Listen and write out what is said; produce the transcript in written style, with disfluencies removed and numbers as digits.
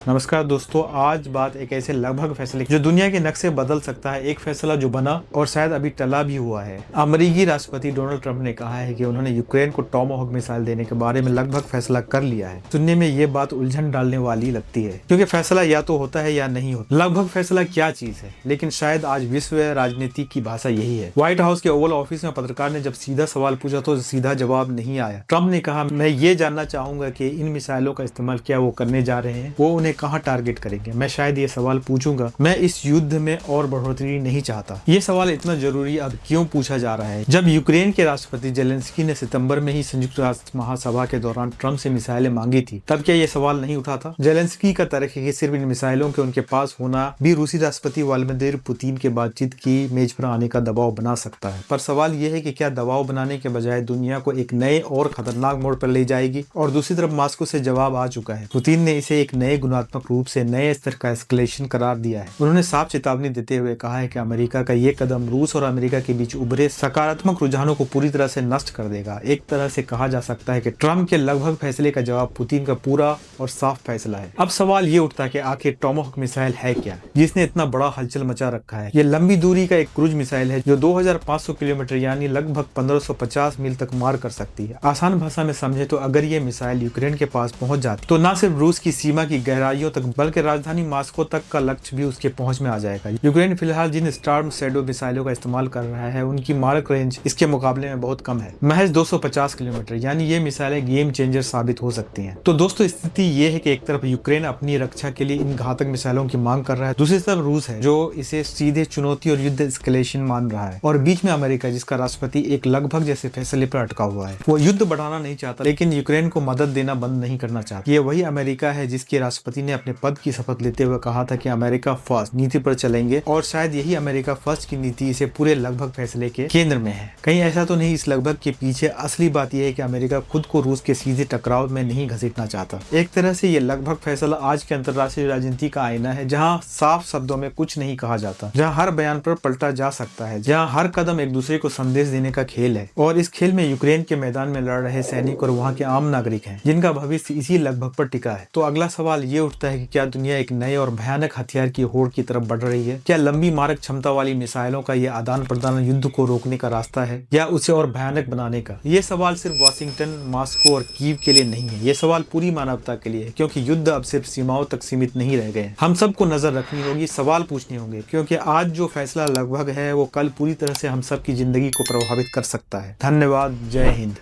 नमस्कार दोस्तों, आज बात एक ऐसे लगभग फैसले जो दुनिया के नक्शे बदल सकता है। एक फैसला जो बना और शायद अभी टला भी हुआ है। अमेरिकी राष्ट्रपति डोनाल्ड ट्रंप ने कहा है कि उन्होंने यूक्रेन को टॉमाहॉक मिसाइल देने के बारे में लगभग फैसला कर लिया है। सुनने में ये बात उलझन डालने वाली लगती है, क्योंकि फैसला या तो होता है या नहीं होता। लगभग फैसला क्या चीज है, लेकिन शायद आज विश्व राजनीति की भाषा यही है। व्हाइट हाउस के ओवल ऑफिस में पत्रकार ने जब सीधा सवाल पूछा तो सीधा जवाब नहीं आया। ट्रंप ने कहा, मैं ये जानना चाहूंगा कि इन मिसाइलों का इस्तेमाल क्या वो करने जा रहे हैं, वो उन्हें कहाँ टारगेट करेंगे। मैं शायद ये सवाल पूछूंगा, मैं इस युद्ध में और बढ़ोतरी नहीं चाहता। ये सवाल इतना जरूरी अब क्यों पूछा जा रहा है? जब यूक्रेन के राष्ट्रपति जेलेंस्की ने सितंबर में ही संयुक्त राष्ट्र महासभा के दौरान ट्रंप से मिसाइलें मांगी थी, तब क्या ये सवाल नहीं उठा था? जेलेंस्की का तर्क है कि सिर्फ इन मिसाइलों के उनके पास होना भी रूसी राष्ट्रपति व्लादिमीर पुतिन के बातचीत की मेज पर आने का दबाव बना सकता है। पर सवाल यह है कि क्या दबाव बनाने के बजाय दुनिया को एक नए और खतरनाक मोड़ पर ले जाएगी? और दूसरी तरफ मास्को से जवाब आ चुका है। पुतिन ने इसे एक नए गुणात्मक रूप से नए स्तर का एस्केलेशन करार दिया है। उन्होंने साफ चेतावनी देते हुए कहा है कि अमेरिका का ये कदम रूस और अमेरिका के बीच उभरे सकारात्मक रुझानों को पूरी तरह से नष्ट कर देगा। एक तरह से कहा जा सकता है कि ट्रंप के लगभग फैसले का जवाब पुतिन का पूरा और साफ फैसला है। अब सवाल ये उठता है कि आखिर टॉमाहॉक मिसाइल है क्या, जिसने इतना बड़ा हलचल मचा रखा है। ये लंबी दूरी का एक क्रूज मिसाइल है जो 2500 किलोमीटर यानी लगभग 1550 मील तक मार कर सकती है। आसान भाषा में समझे तो अगर ये मिसाइल यूक्रेन के पास पहुंच जाती तो न सिर्फ रूस की सीमा की गहराइयों तक बल्कि राजधानी मास्को तक का लक्ष्य भी उसके पहुंच में आ जाएगा। यूक्रेन फिलहाल जिन स्टॉर्म शैडो मिसाइलों का इस्तेमाल कर रहा है उनकी मारक रेंज इसके मुकाबले में बहुत कम है, महज 250 किलोमीटर। यानी ये मिसाइलें गेम चेंजर साबित हो सकती हैं। तो दोस्तों, स्थिति ये है कि एक तरफ यूक्रेन अपनी रक्षा के लिए इन घातक मिसाइलों की मांग कर रहा है, दूसरी तरफ रूस है जो इसे सीधे चुनौती और युद्ध एस्केलेशन मान रहा है, और बीच में अमेरिका जिसका राष्ट्रपति एक लगभग जैसे फैसले पर अटका हुआ है। वो युद्ध बढ़ाना नहीं चाहता, लेकिन यूक्रेन को मदद देना बंद नहीं करना चाहता। ये वही अमेरिका है जिसके राष्ट्रपति ने अपने पद की शपथ लेते हुए कहा था कि अमेरिका फर्स्ट नीति पर चलेंगे, और शायद यही अमेरिका फर्स्ट की नीति इसे पूरे लगभग फैसले के केंद्र में है। कहीं ऐसा तो नहीं इस लगभग के पीछे असली बात यह है कि अमेरिका खुद को रूस के सीधे टकराव में नहीं घसीटना चाहता। एक तरह से ये लगभग फैसला आज के अंतर्राष्ट्रीय राजनीति का आईना है, जहां साफ शब्दों में कुछ नहीं कहा जाता, जहां हर बयान पर पलटा जा सकता है, जहां हर कदम एक दूसरे को संदेश देने का खेल है। और इस खेल में यूक्रेन के मैदान में लड़ रहे सैनिक और वहां के आम नागरिक हैं, जिनका भविष्य इसी लगभग पर टिका है। तो अगला सवाल ये उठता है कि क्या दुनिया एक नए और भयानक हथियार की होड़ की तरफ बढ़ रही है? क्या लंबी मारक क्षमता वाली मिसाइलों का यह आदान प्रदान युद्ध को रोकने का रास्ता है, या उसे और भयानक बनाने का? ये सवाल सिर्फ वाशिंगटन, मॉस्को और कीव के लिए नहीं है, ये सवाल पूरी मानवता के लिए है, क्योंकि युद्ध अब सिर्फ सीमाओं तक सीमित नहीं रह गए। हम सबको नजर रखनी होगी, सवाल पूछने होंगे, क्योंकि आज जो फैसला लगभग है वो कल पूरी तरह से हम सब की जिंदगी को प्रभावित कर सकता है। धन्यवाद। जय हिंद।